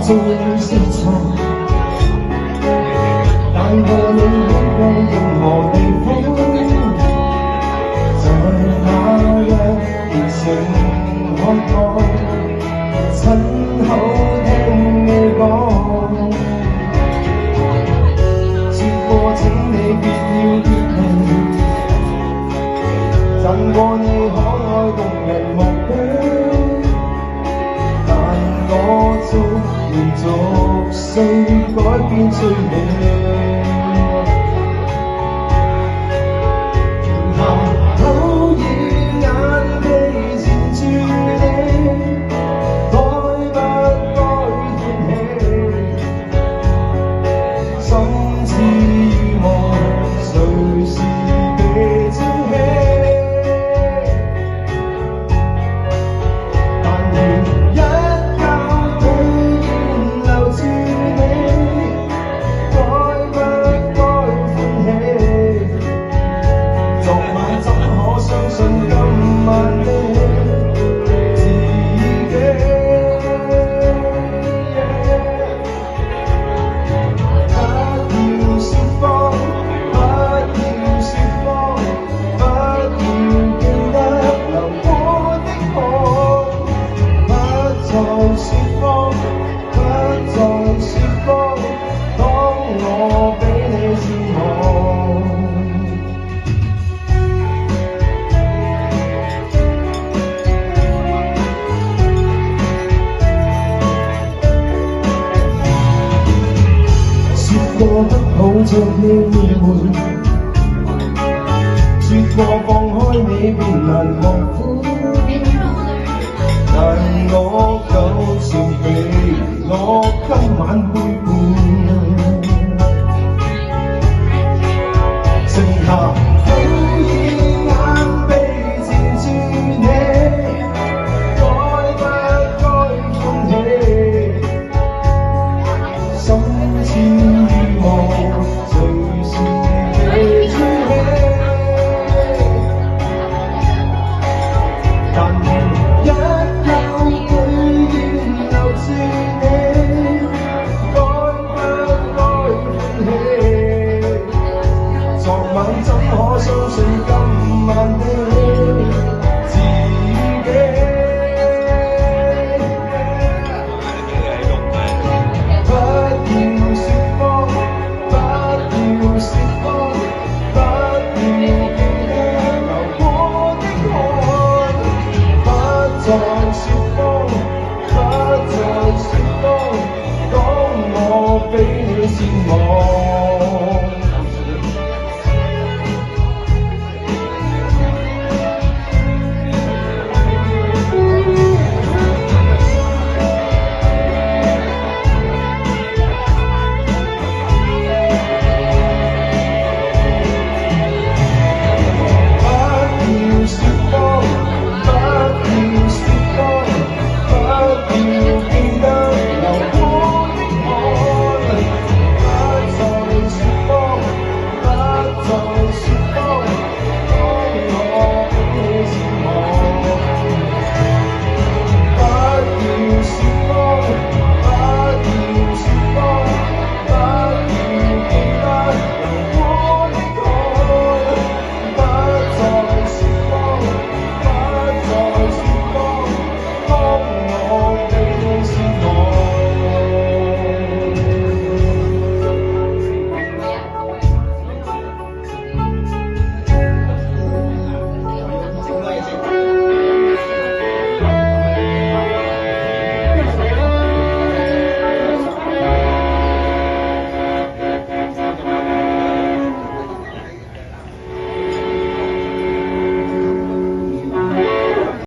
雖是錯，但和你戀過任何地方，在那日熱情開放，親口聽你講，說過請你別要別離，贈過你可愛動人目標。連續性改變最美，口與眼被纏住你，該不該歡喜？心似預望，隨時被驚喜。過不抱着你回，說過放開你便難忘苦，但我久常被我今晚背叛，剩下口與眼被纏住你，該不該歡喜？心似怎可相信今晚的自己？不要說謊，不要說謊，不要記得流過的汗，不再說謊，不再說謊，當我比你善忘。